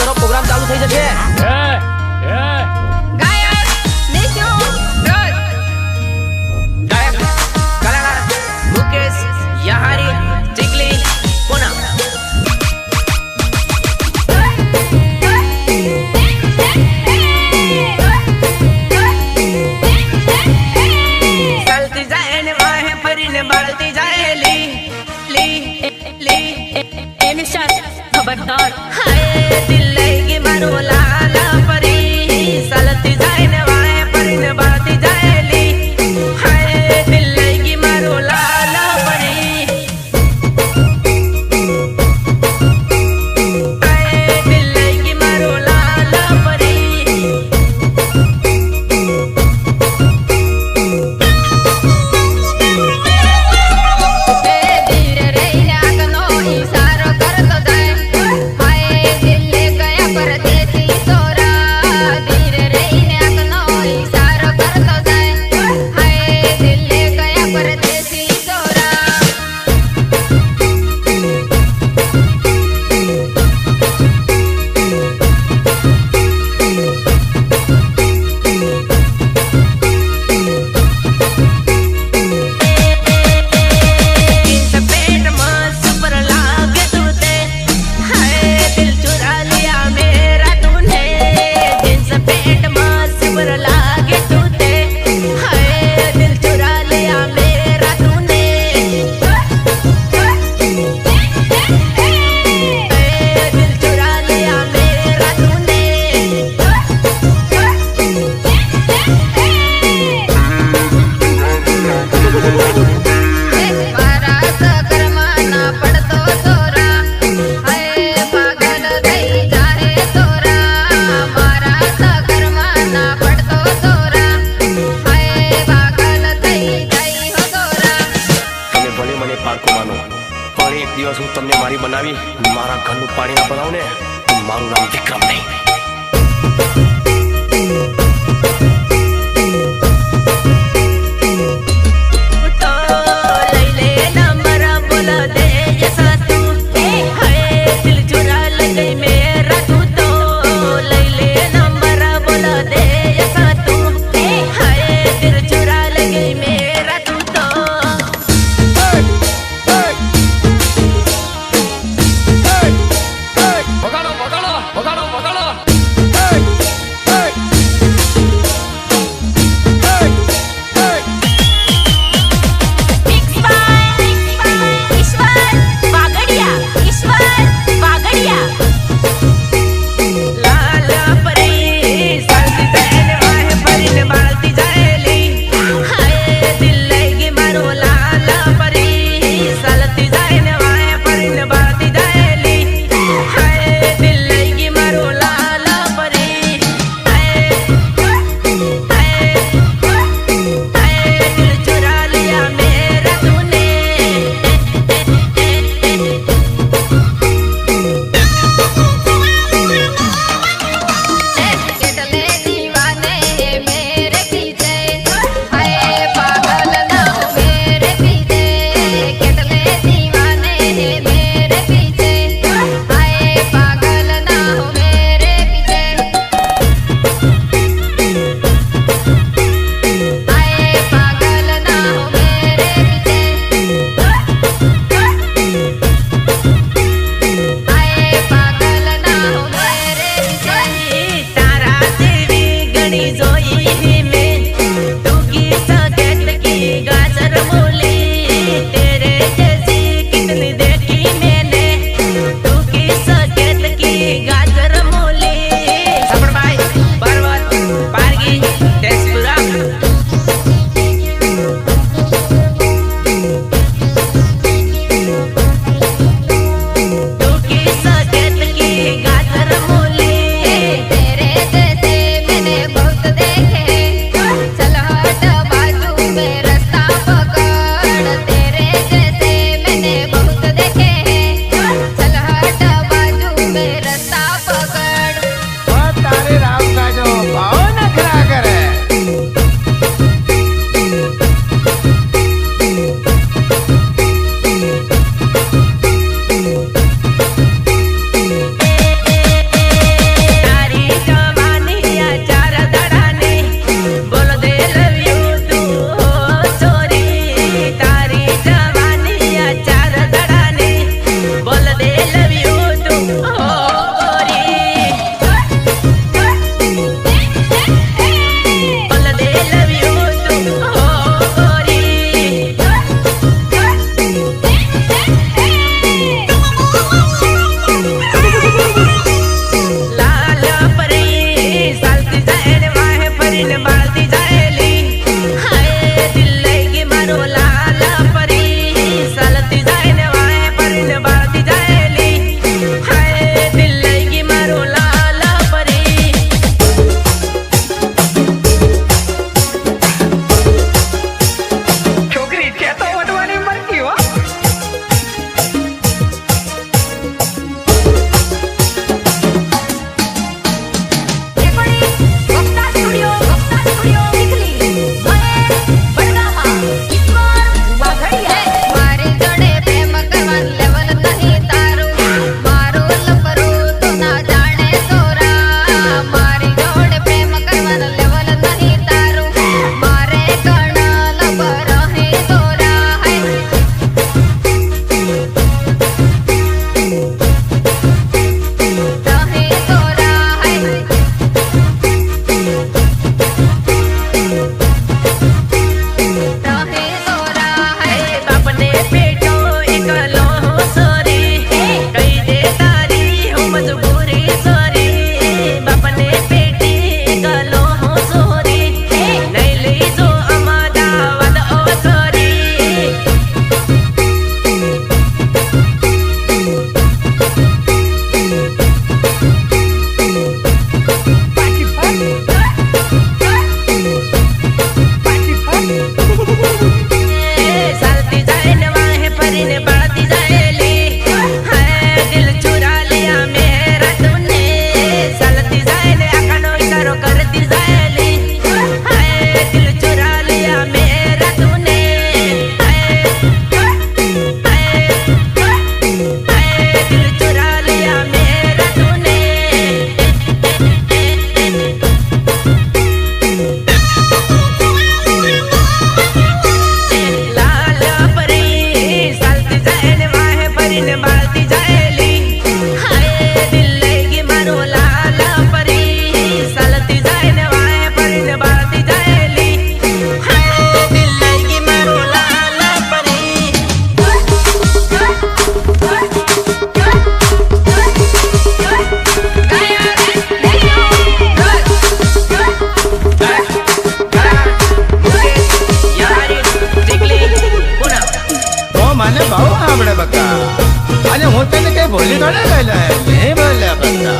કરો પ્રોગ્રામ ચાલુ થઈ જશે. ગાયક નિશુ રોજ ગાયક કલાકાર મુકેશ યહારી ચીકલી પૂનમ. ચાલતી જાય ને વાહે ફરીને બાળતી જાય લી લી લી એની સાથે ખબરદાર. હાય દિલ લઈ ગઈ મારું લાલા પરી ચાલતી જાય ને વાહે ફરીને બાળતી જાય લી. હાય દિલ લઈ ગઈ મારું લાલા પરી. હાય દિલ લઈ ગઈ મારું લાલા પરી. એ ધીરે રહીને આગનો ઈશારો કરતો જાય. હાય દિલ્હી ગયા પરદેશી સોરા. ધીરે રહીને આગનો ઈશારો કરતો જાય. હાય દિલ્હી ગયા પરદેશી સોરા. जींस पैंट में सुपर लागे तूने. हाय दिल चुरा लिया मेरा तूने. जींस पैंट में सुपर लागे तूने. हाय दिल चुरा लिया मेरा तूने. हाय दिल चुरा लिया मेरा तूने. મારા સકરમાં ના પડતો સોરા. હાય પાગલ થઈ જાહે સોરા. મારા સકરમાં ના પડતો સોરા. હાય પાગલ થઈ જાય હો સોરા. તમે ભલે મને પારકો માનો, પણ એક દિવસ હું તમને મારી બનાવી મારા ઘરનું પાણી ના બનાવું ને તો મારું નામ વિક્રમ નહીં. तो लई ले नंबर बोला दे जैसा तू. हाय दिल चुरा ले गई मेरा तू. तो लई ले नंबर बोला दे जैसा तू. हाय दिल चुरा ले गई मेरा तू. तो વગાડો વગાડો વગાડો વગાડો बोली थोड़े गए नहीं बोले बता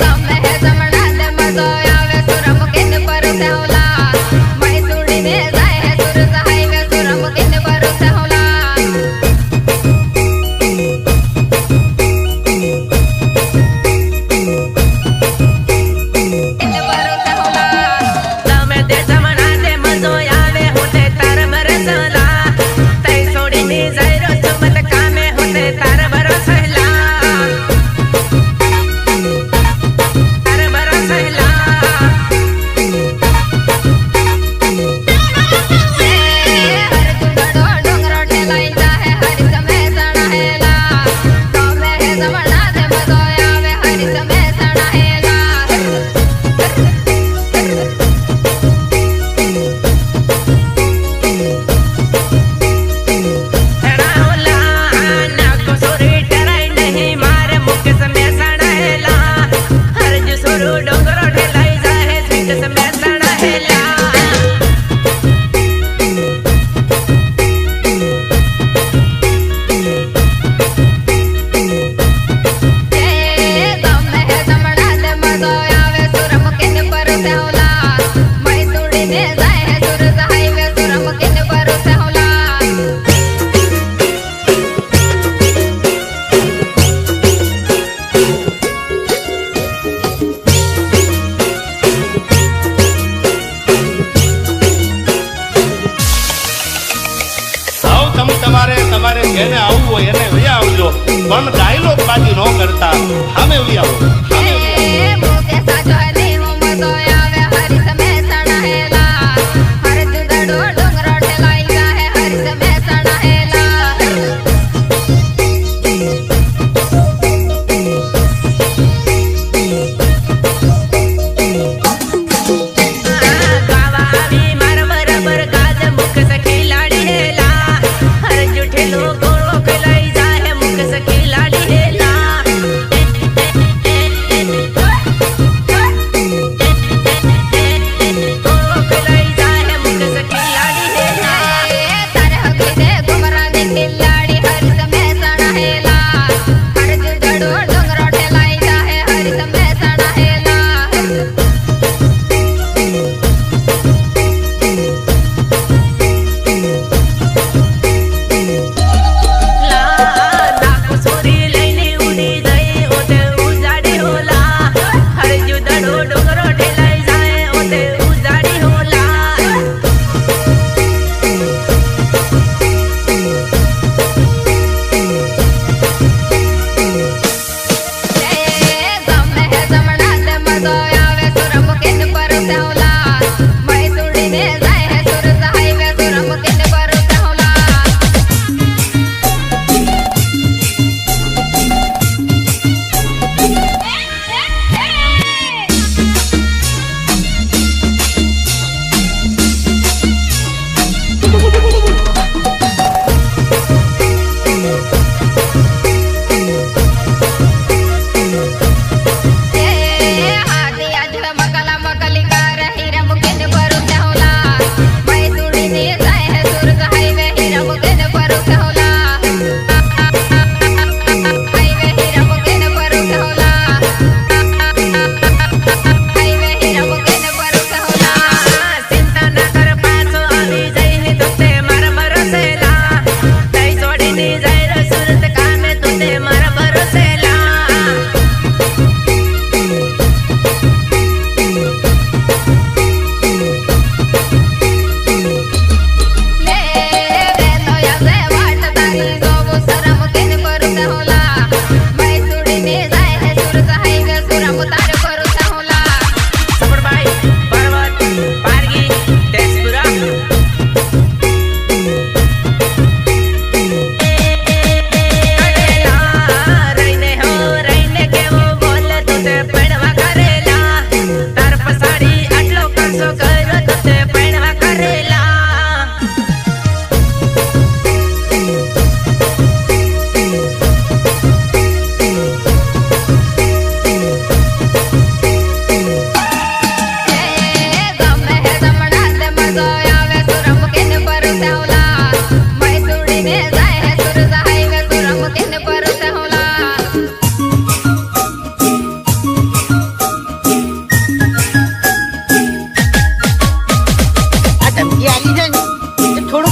ગમે જમણા ને મજો આવે સુરમ કિન પર સહોલા મૈસુડી ને જાય હે સુર હાઈવે સુરમ કિન પર સહોલા તમે તે જમણા ને મજો આવે હોતે તાર બરસલા તઈ છોડીને જાય રો ચમત કામે હોતે તાર બરસલા તાર બરસલા હર જુગડો ડુંગરો ઠેલાઈ જાહે હરી સમે સણા હેલા ગમે જમણા ને મજો આવે હરી સમે સણા હેલા ધડાઓલા નાકો સોરી ડરાય નહીં મારે મુખ સમે સણાહેલા હરજ સોરો ડોંગરો ઠેલાઈ જાહે સ્વીટ સમે સણાહેલા ગમે જમણા ને મજો આવે સુરમ કિન પર સહોલા મૈસુડી ને જાય હે સુર હાઈવે સુરમ કિન પર સહોલા આવ તમારે જેને આવવું હોય એને વયા આવજો પણ ડાયલોગ બાજી ન કરતા સામે વયા આવો સામે વયા આવો. મુકે સાજો ને હું મજો આવે હરી સમે સણા હેલા હર જુગડો ડુંગરો ઠેલાઈ જાહે હરી સમે સણા હેલા ગાવા આવી માર બરાબર ગાજ મુખ સખી લાડી હેલા હર જુઠેલો ગોળો ખલાઈ જાહે મુખ સખી લાડી હેલા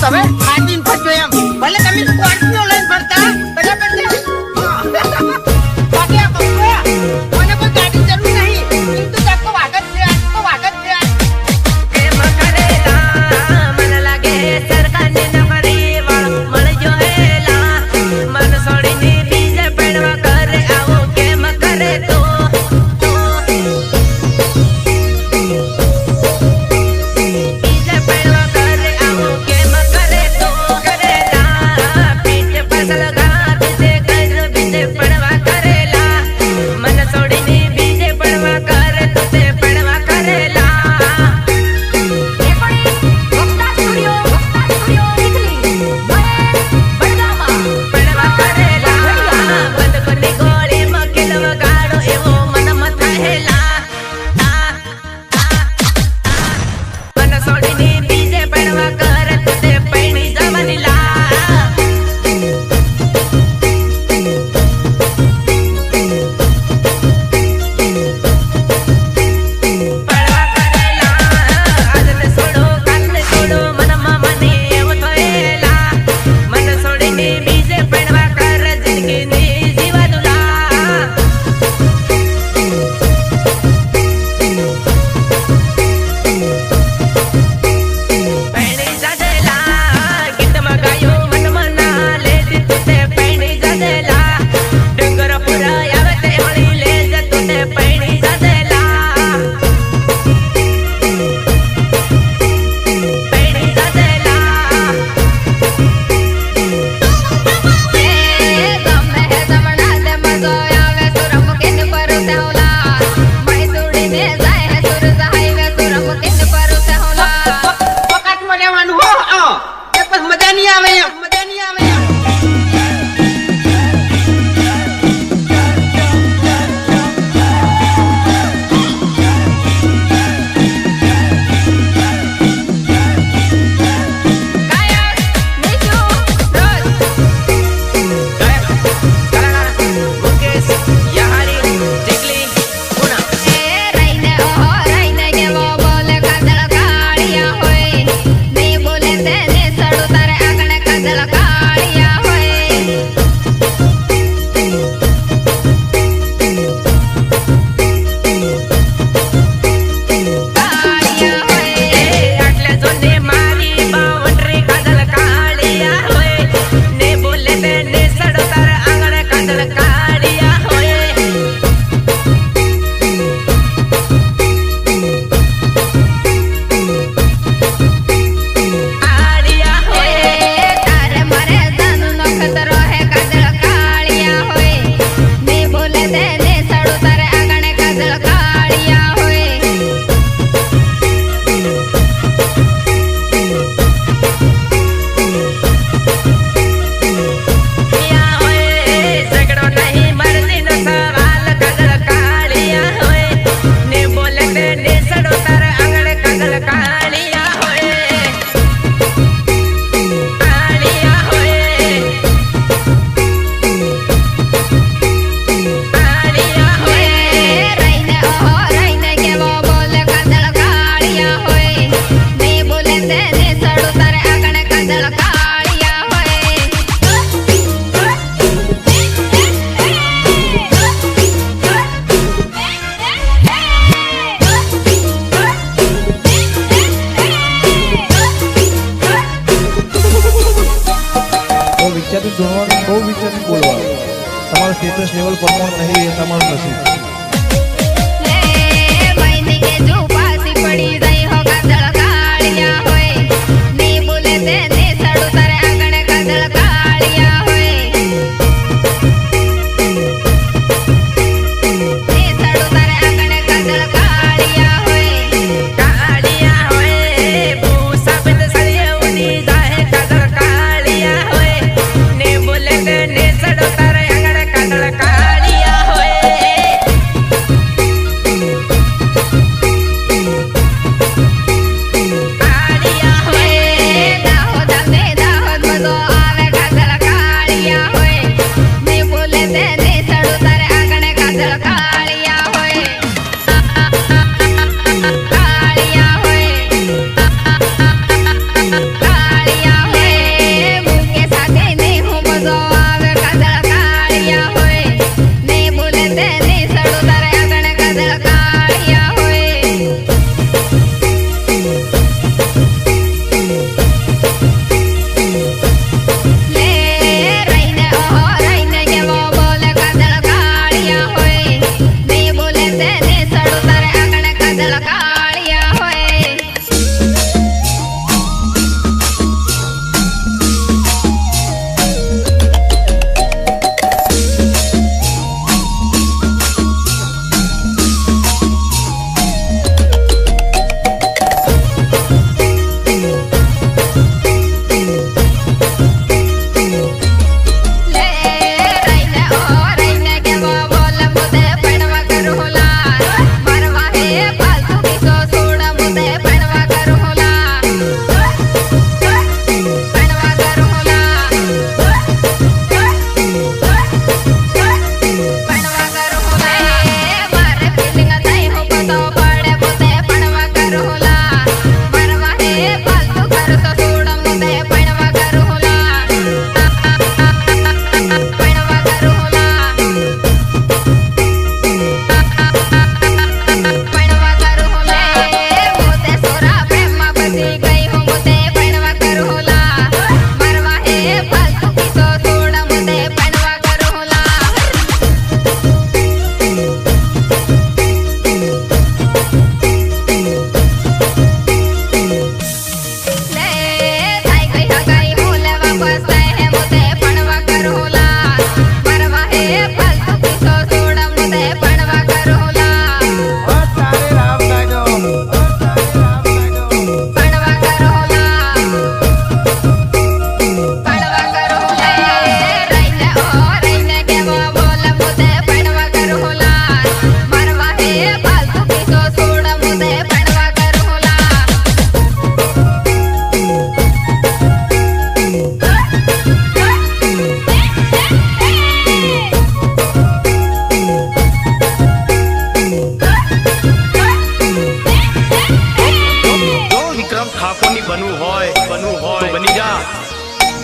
તમે આદિન ફરજો એમ ભલે તમે સ્કોર્પિયો લઈને ફરતા બરાબર છે બાકી આ બકરા મને કોઈ ગાડી જરૂર નહીં તું તો વાગત છે તો વાગત છે કેમ કરેલા મન લાગે સરકારની નોકરી વાળો મળજો હેલા મન છોડીને બીજે પડવા કરે આવો કેમ કરે તો બીજે પડવા કરે આવો કેમ કરે તો કરેલા પીઠ પાછળ ઘાત છે કર બીજે પડવા કરેલા મન છોડીને બીજે પડવા કરે તો તે પડવા કરેલા પડવા કરેલા બંદૂકની ગોળીમાં કિલો ગાડો એવો મનમાં થયેલા મન છોડીને બીજે પડવા કરે તો તે પૈણી જવાની લા પડવા કરેલા આજને છોડો કાલને છોડો મનમાં મને એવું થયેલા મન છોડીને બીજે પડવા કરે જિંદગીની જીવા દુલા પૈણી જાજેલા ગીતમાં ગાયું મનમાં ના લેતી તું તે પૈણી જાજેલા ડુંગર પુરા આવે તે હોળી લે જતું તે પૈણી જાજેલા પૈણી જાજેલા ગમે હે જમણા દે મજો આવે સુરમ કિન પર સહોલા મૈસુડીને જાય હે સુરજ હાઈવે સુરમ કિન પર સહોલા વખતમાં રહેવાનું હો એ પછી મજા નહીં આવે એમ મજા નહીં આવે એમ ગાયક નીચુ રોજ મુકેશ યહારી ટીકલી પુના રહીને ઓહો રહીને કેવો બોલે કાજલ કાળિયા હોય નહીં બોલે તેને સડું તારે આગળ કાજલ કાળિયા હોય કાળિયા હોય આટલે જોને મારી બાવંડરી કાજલ કાળિયા હોય ને બોલે તેને સડો તાર આંગણે કાજલ કાળિયા હોય આડિયા હોય તારે મારે જાનું નો ખતરો હે કાજલ કાળિયા હોય નહીં બોલે તેને સડું તારે આગળ કાજલ કાળિયા હોય યા હોય ઝઘડો નહીં મરજીનો સવાલ કાજલ કાળિયા હોય ને બોલે તેને સડો તાર આંગણે કાજલ કાળિયા હોય આડિયા હોય આડિયા હોય રહીને ઓહો રહીને કેવો બોલે કાજલ કાળિયા હોય નહીં બોલે તેને સડું તારે આગળ કાજલ કાળિયા હોય બહુ વિચારી જોવાનું બહુ વિચારી બોલવાનું તમારું સ્ટેટસ લેવલ પ્રમાણ નહીં એ તમારું નસીબ લે બહેની કે જો પાસી પડી જાય હો કાજલ કાળિયા હોય નહીં બોલે તેને સડું તારે આગળ કાજલ કાળિયા હોય ને સડું તારે આગળ કાજલ કાળિયા હોય કાળિયા હોય ભૂસા બંધ સળિયે ઉડી જાય કાજલ કાળિયા હોય ને બોલે તેને સડો તારે આંગણે કાજલ કાળિયા હોય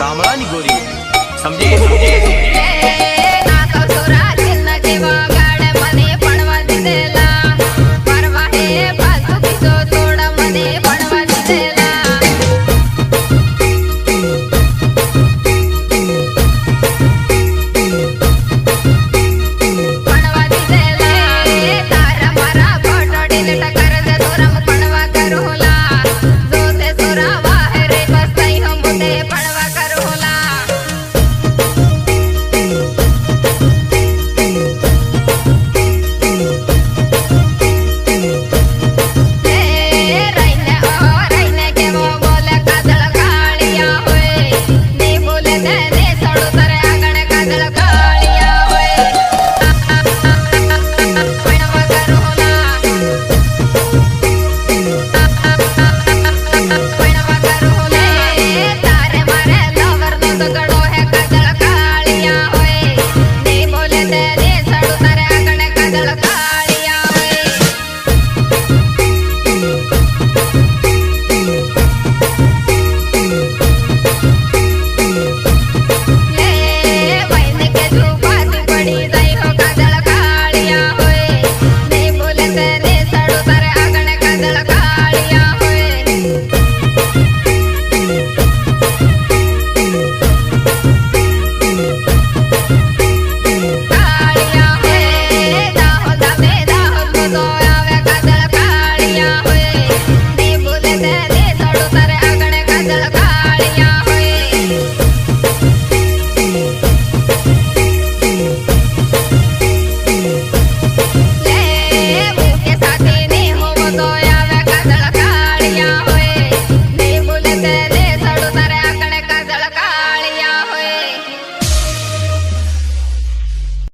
ગામડાની ગોરી સમજી સમજી લે